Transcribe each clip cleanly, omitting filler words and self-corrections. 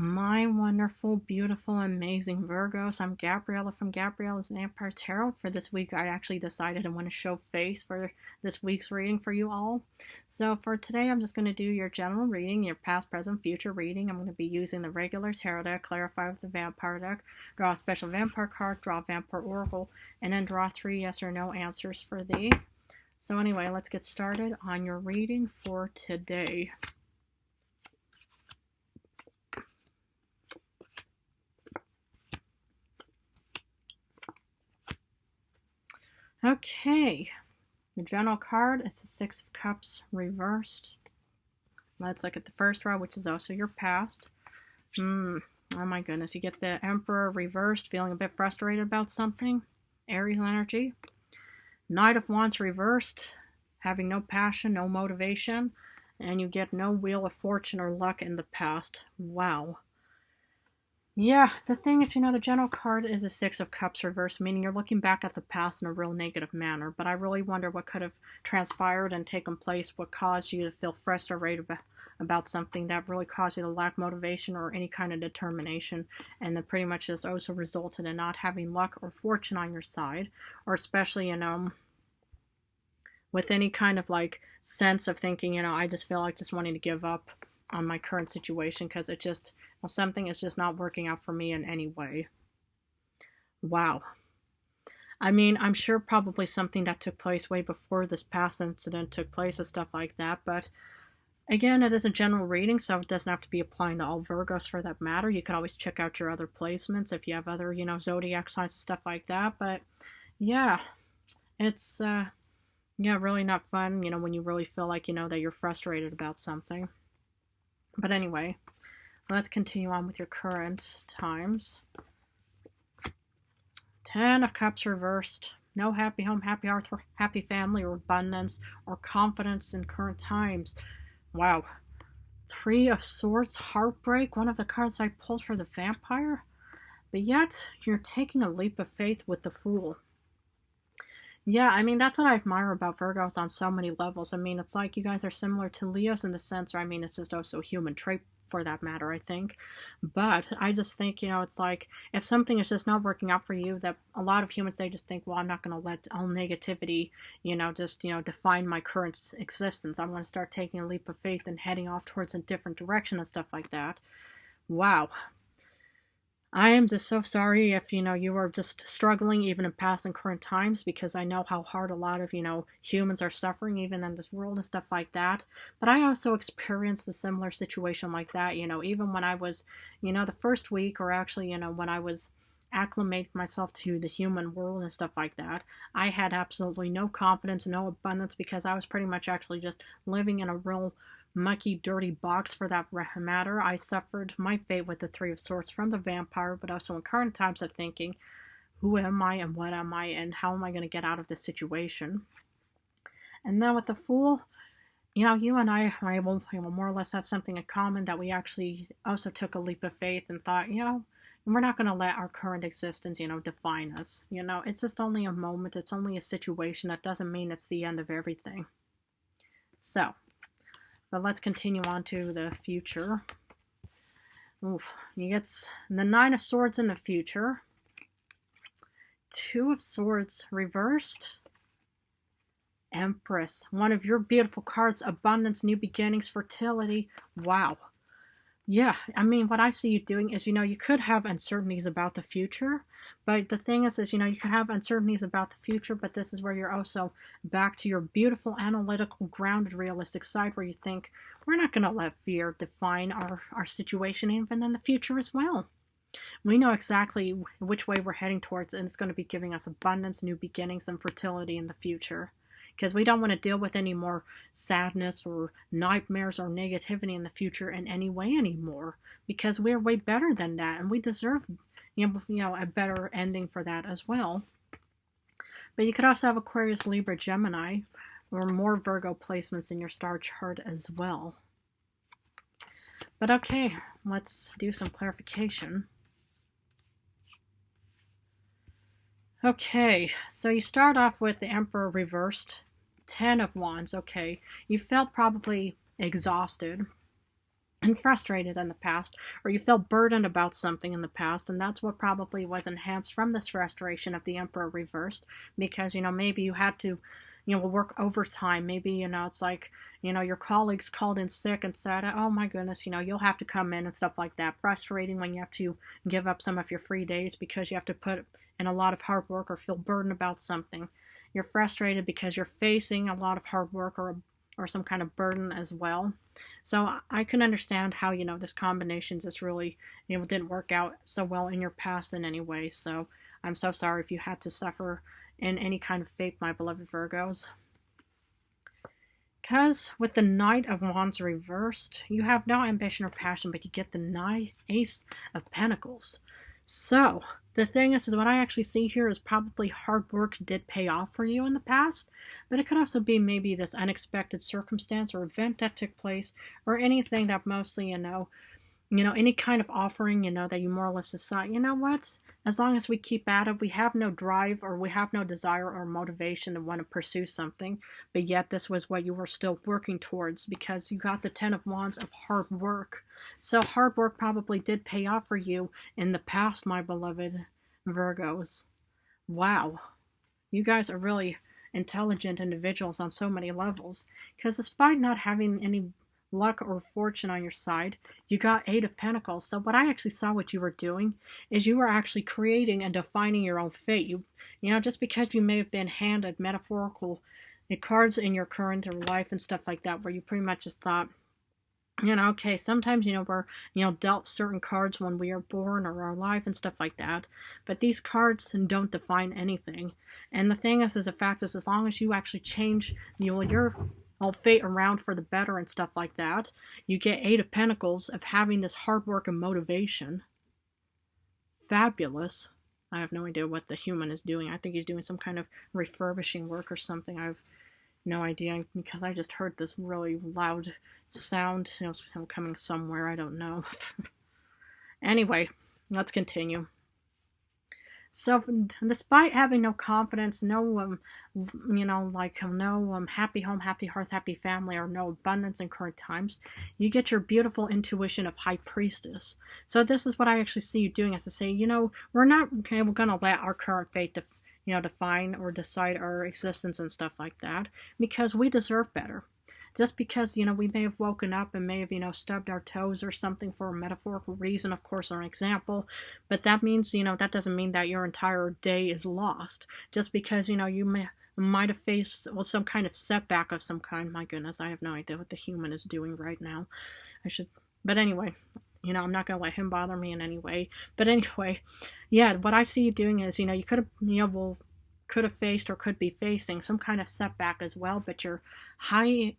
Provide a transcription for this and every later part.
My wonderful, beautiful, amazing Virgos. I'm Gabriella from Gabriella's Vampire Tarot. For this week, I actually decided I want to show face for this week's reading for you all. So for today, I'm just going to do your general reading, your past, present, future reading. I'm going to be using the regular tarot deck, clarify with the vampire deck, draw a special vampire card, draw a vampire oracle, and then draw 3 yes or no answers for thee. So anyway, let's get started on your reading for today. Okay, the general card is the Six of Cups reversed. Let's look at the first row, which is also your past. Oh my goodness, you get the Emperor reversed, feeling a bit frustrated about something. Aries energy. Knight of Wands reversed, having no passion, no motivation, and you get no Wheel of Fortune or luck in the past. Wow. Yeah, the thing is, the general card is a Six of Cups reversed, meaning you're looking back at the past in a real negative manner. But I really wonder what could have transpired and taken place, what caused you to feel frustrated about something that really caused you to lack motivation or any kind of determination. And that pretty much just also resulted in not having luck or fortune on your side. Or especially, with any kind of sense of thinking, I just feel like just wanting to give up on my current situation because it just, something is just not working out for me in any way. Wow. I mean, I'm sure probably something that took place way before this past incident took place and stuff like that, but again, it is a general reading, so it doesn't have to be applying to all Virgos for that matter. You could always check out your other placements if you have other, zodiac signs and stuff like that, but yeah, it's, really not fun, when you really feel like, that you're frustrated about something. But anyway, let's continue on with your current times. 10 of Cups reversed. No happy home, happy hearth, or happy family, or abundance, or confidence in current times. Wow. 3 of Swords, heartbreak. One of the cards I pulled for the vampire. But yet, you're taking a leap of faith with the Fool. Yeah, I mean, that's what I admire about Virgos on so many levels. I mean, it's like you guys are similar to Leos in the sense, or I mean, it's just also a human trait for that matter, I think. But I just think, it's like if something is just not working out for you, that a lot of humans, they just think, well, I'm not going to let all negativity, just, define my current existence. I'm going to start taking a leap of faith and heading off towards a different direction and stuff like that. Wow. I am just so sorry if, you are just struggling even in past and current times, because I know how hard a lot of, humans are suffering even in this world and stuff like that. But I also experienced a similar situation like that, even when I was, the first week, or actually, when I was acclimating myself to the human world and stuff like that, I had absolutely no confidence, no abundance, because I was pretty much actually just living in a real mucky, dirty box for that matter. I suffered my fate with the 3 of Swords from the vampire, but also in current times of thinking, who am I and what am I and how am I going to get out of this situation? And then with the Fool, you and I will more or less have something in common, that we actually also took a leap of faith and thought, we're not going to let our current existence, define us. It's just only a moment. It's only a situation. That doesn't mean it's the end of everything. So, but let's continue on to the future. Oof, you get the 9 of Swords in the future. 2 of Swords reversed. Empress, one of your beautiful cards, abundance, new beginnings, fertility. Wow. Yeah, I mean, what I see you doing is, you could have uncertainties about the future, but the thing is, you can have uncertainties about the future, but this is where you're also back to your beautiful, analytical, grounded, realistic side, where you think, we're not going to let fear define our situation, even in the future as well. We know exactly which way we're heading towards, and it's going to be giving us abundance, new beginnings, and fertility in the future. Because we don't want to deal with any more sadness or nightmares or negativity in the future in any way anymore. Because we're way better than that, and we deserve, a better ending for that as well. But you could also have Aquarius, Libra, Gemini, or more Virgo placements in your star chart as well. But okay, let's do some clarification. Okay, so you start off with the Emperor reversed. 10 of Wands, okay. You felt probably exhausted. and frustrated in the past, or you felt burdened about something in the past, and that's what probably was enhanced from this restoration of the Emperor reversed, because maybe you had to work overtime. Maybe it's like your colleagues called in sick and said, oh my goodness, you'll have to come in and stuff like that. Frustrating when you have to give up some of your free days because you have to put in a lot of hard work or feel burdened about something. You're frustrated because you're facing a lot of hard work or some kind of burden as well. So I can understand how this combination just really didn't work out so well in your past in any way. So I'm so sorry if you had to suffer in any kind of fate, my beloved Virgos. Because with the Knight of Wands reversed, you have no ambition or passion, but you get the Ace of Pentacles. So the thing is what I actually see here is probably hard work did pay off for you in the past, but it could also be maybe this unexpected circumstance or event that took place, or anything that mostly, any kind of offering, that you more or less just thought, what? As long as we keep at it, we have no drive or we have no desire or motivation to want to pursue something, but yet this was what you were still working towards because you got the Ten of Wands of hard work. So hard work probably did pay off for you in the past, my beloved Virgos. Wow. You guys are really intelligent individuals on so many levels, because despite not having any luck or fortune on your side, you got Eight of Pentacles. So what I actually saw what you were doing is you were actually creating and defining your own fate. Just because you may have been handed metaphorical cards in your current life and stuff like that, where you pretty much just thought, okay, sometimes, we're, dealt certain cards when we are born or our life and stuff like that. But these cards don't define anything. And the thing is the fact is, as long as you actually change your fate around for the better and stuff like that, you get Eight of Pentacles of having this hard work and motivation. Fabulous. I have no idea what the human is doing. I think he's doing some kind of refurbishing work or something. I have no idea, because I just heard this really loud sound coming somewhere. I don't know. Anyway, let's continue. So despite having no confidence, no happy home, happy hearth, happy family, or no abundance in current times, you get your beautiful intuition of High Priestess. So this is what I actually see you doing, is to say, we're going to let our current fate define or decide our existence and stuff like that, because we deserve better. Just because, we may have woken up and may have, stubbed our toes or something for a metaphorical reason, of course, or an example, but that means, that doesn't mean that your entire day is lost. Just because, you might have faced some kind of setback of some kind. My goodness, I have no idea what the human is doing right now. But anyway, I'm not going to let him bother me in any way. But anyway, yeah, what I see you doing is, you could have, could have faced or could be facing some kind of setback as well, but your High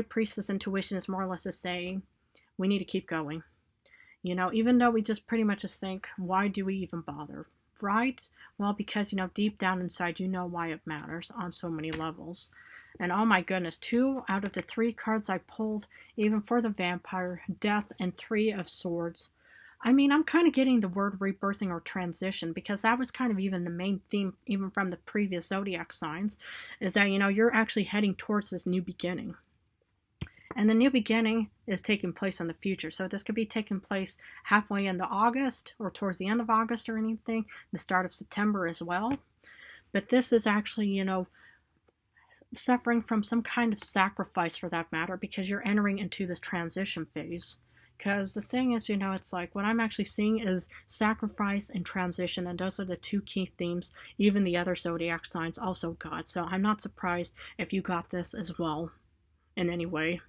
Priestess intuition is more or less saying, we need to keep going. Even though we just pretty much just think, why do we even bother? Right? Well, because, deep down inside, why it matters on so many levels. And oh my goodness, 2 out of the 3 cards I pulled, even for the Vampire, Death, and 3 of Swords. I mean, I'm kind of getting the word rebirthing or transition, because that was kind of even the main theme, even from the previous zodiac signs, is that, you're actually heading towards this new beginning. And the new beginning is taking place in the future. So this could be taking place halfway into August, or towards the end of August or anything, the start of September as well. But this is actually, suffering from some kind of sacrifice, for that matter, because you're entering into this transition phase. Because the thing is, it's like what I'm actually seeing is sacrifice and transition, and those are the 2 key themes even the other zodiac signs also got. So I'm not surprised if you got this as well in any way.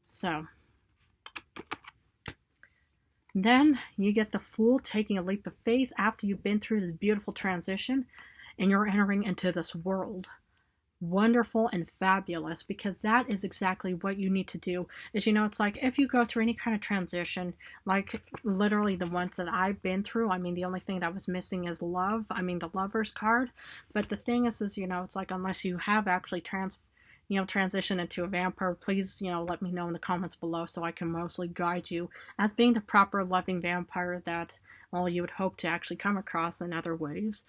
So then you get the Fool taking a leap of faith after you've been through this beautiful transition, and you're entering into this world. Wonderful and fabulous, because that is exactly what you need to do. Is, it's like if you go through any kind of transition, like literally the ones that I've been through, I mean, the only thing that was missing is love. I mean, the Lover's card. But the thing is it's like, unless you have actually transition into a vampire, please, let me know in the comments below, so I can mostly guide you as being the proper loving vampire that, well, you would hope to actually come across in other ways.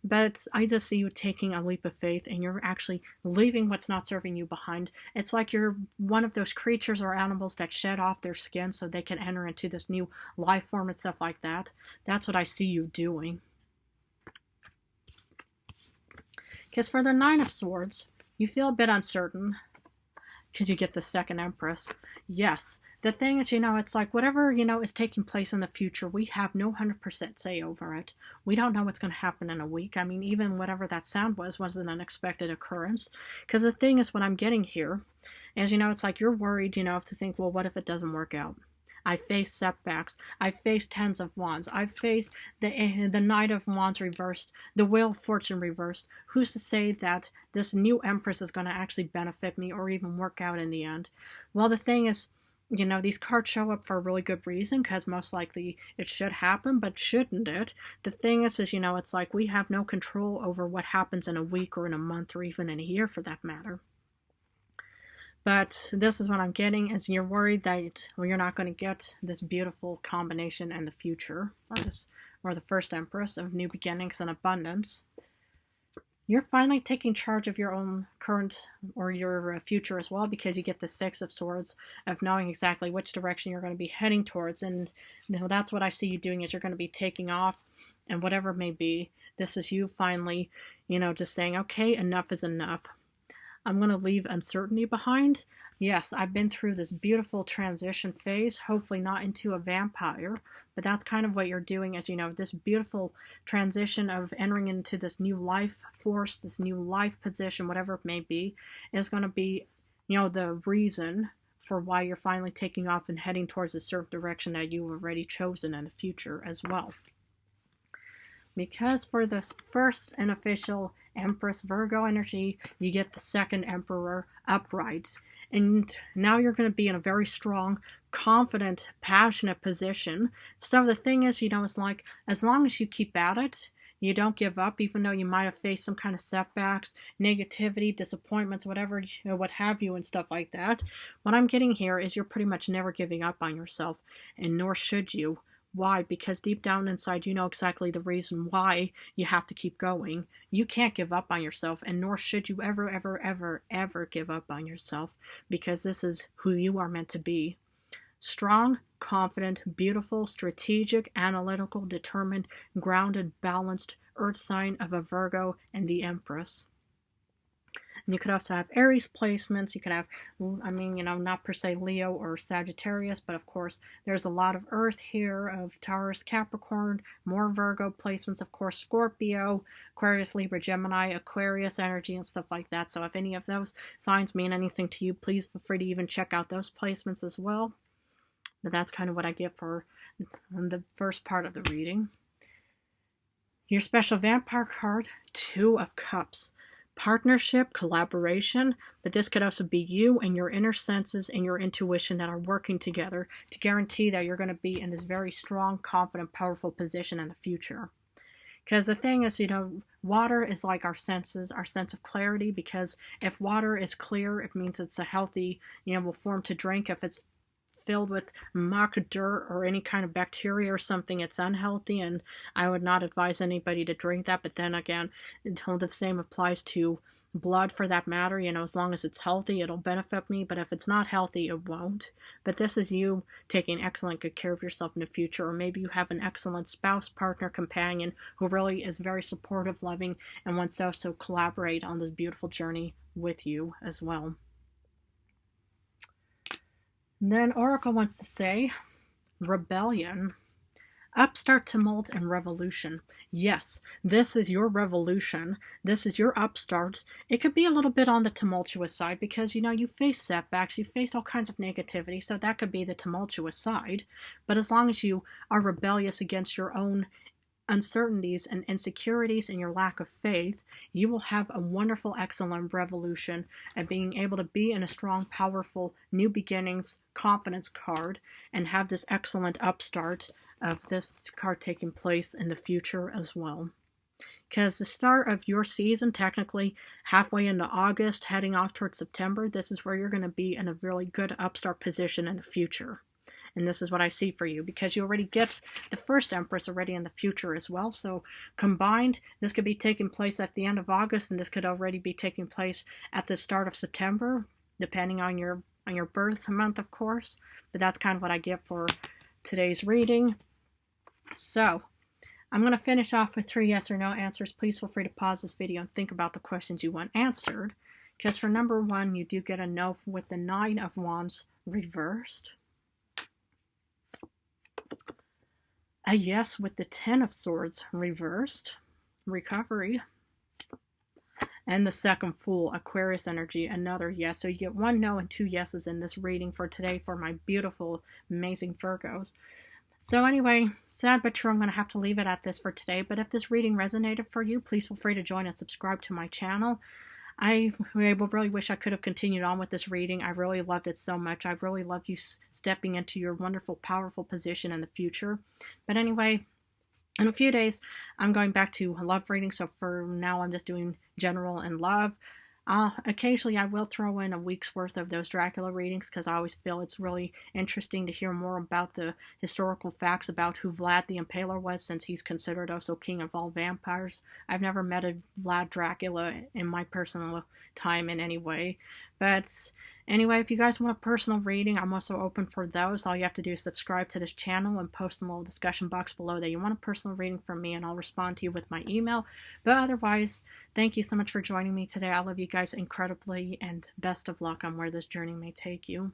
But I just see you taking a leap of faith and you're actually leaving what's not serving you behind. It's like you're one of those creatures or animals that shed off their skin so they can enter into this new life form and stuff like that. That's what I see you doing. Because for the Nine of Swords, you feel a bit uncertain because you get the second Empress. Yes, the thing is, it's like whatever, is taking place in the future, we have no 100% say over it. We don't know what's going to happen in a week. I mean, even whatever that sound was an unexpected occurrence. Because the thing is, what I'm getting here is, it's like you're worried, to think, well, what if it doesn't work out? I face setbacks. I face Tens of Wands. I face the Knight of Wands reversed, the Wheel of Fortune reversed. Who's to say that this new Empress is going to actually benefit me or even work out in the end? Well, the thing is, these cards show up for a really good reason because most likely it should happen, but shouldn't it? The thing is, it's like we have no control over what happens in a week or in a month or even in a year for that matter. But this is what I'm getting, is you're worried that you're not going to get this beautiful combination in the future, or the first Empress of new beginnings and abundance. You're finally taking charge of your own current or your future as well, because you get the Six of Swords of knowing exactly which direction you're going to be heading towards. And that's what I see you doing, is you're going to be taking off, and whatever it may be, this is you finally, just saying, okay, enough is enough. I'm going to leave uncertainty behind. Yes, I've been through this beautiful transition phase, hopefully not into a vampire, but that's kind of what you're doing, is, this beautiful transition of entering into this new life force, this new life position, whatever it may be, is going to be, the reason for why you're finally taking off and heading towards a certain direction that you've already chosen in the future as well. Because for this first and official Empress Virgo energy, you get the second Emperor upright. And now you're going to be in a very strong, confident, passionate position. So the thing is, it's like, as long as you keep at it, you don't give up, even though you might have faced some kind of setbacks, negativity, disappointments, whatever, what have you, and stuff like that. What I'm getting here is you're pretty much never giving up on yourself, and nor should you. Why? Because deep down inside, you know exactly the reason why you have to keep going. You can't give up on yourself, and nor should you ever, ever, ever, ever give up on yourself, because this is who you are meant to be. Strong, confident, beautiful, strategic, analytical, determined, grounded, balanced earth sign of a Virgo and the Empress. And you could also have Aries placements. You could have, not per se Leo or Sagittarius, but of course there's a lot of Earth here, of Taurus, Capricorn, more Virgo placements, of course Scorpio, Aquarius, Libra, Gemini, Aquarius energy, and stuff like that. So if any of those signs mean anything to you, please feel free to even check out those placements as well. But that's kind of what I get for the first part of the reading. Your special vampire card, Two of Cups. Partnership, collaboration, but this could also be you and your inner senses and your intuition that are working together to guarantee that you're going to be in this very strong, confident, powerful position in the future. Because the thing is, water is like our senses, our sense of clarity, because if water is clear, it means it's a healthy, form to drink. If it's filled with muck, dirt, or any kind of bacteria or something, it's unhealthy, and I would not advise anybody to drink that. But then again, the same applies to blood for that matter. As long as it's healthy, it'll benefit me, but if it's not healthy, it won't. But this is you taking excellent good care of yourself in the future, or maybe you have an excellent spouse, partner, companion who really is very supportive, loving, and wants to also collaborate on this beautiful journey with you as well. Then Oracle wants to say, rebellion, upstart, tumult, and revolution. Yes, this is your revolution. This is your upstart. It could be a little bit on the tumultuous side because, you face setbacks, you face all kinds of negativity, so that could be the tumultuous side. But as long as you are rebellious against your own uncertainties and insecurities and your lack of faith, you will have a wonderful, excellent revolution at being able to be in a strong, powerful, new beginnings, confidence card, and have this excellent upstart of this card taking place in the future as well. Because the start of your season, technically halfway into August, heading off towards September, this is where you're going to be in a really good upstart position in the future. And this is what I see for you, because you already get the first Empress already in the future as well. So combined, this could be taking place at the end of August, and this could already be taking place at the start of September, depending on your birth month, of course. But that's kind of what I get for today's reading. So I'm going to finish off with 3 yes or no answers. Please feel free to pause this video and think about the questions you want answered. Because for number 1, you do get a no with the 9 of Wands reversed. A yes with the 10 of Swords reversed. Recovery. And the second Fool, Aquarius energy, another yes. So you get 1 no and 2 yeses in this reading for today for my beautiful, amazing Virgos. So anyway, sad but true, I'm going to have to leave it at this for today. But if this reading resonated for you, please feel free to join and subscribe to my channel. I really wish I could have continued on with this reading. I really loved it so much. I really love you stepping into your wonderful, powerful position in the future. But anyway, in a few days, I'm going back to love reading. So for now, I'm just doing general and love. Occasionally, I will throw in a week's worth of those Dracula readings because I always feel it's really interesting to hear more about the historical facts about who Vlad the Impaler was, since he's considered also king of all vampires. I've never met a Vlad Dracula in my personal time in any way. But anyway, if you guys want a personal reading, I'm also open for those. All you have to do is subscribe to this channel and post in the little discussion box below that you want a personal reading from me, and I'll respond to you with my email. But otherwise, thank you so much for joining me today. I love you guys incredibly, and best of luck on where this journey may take you.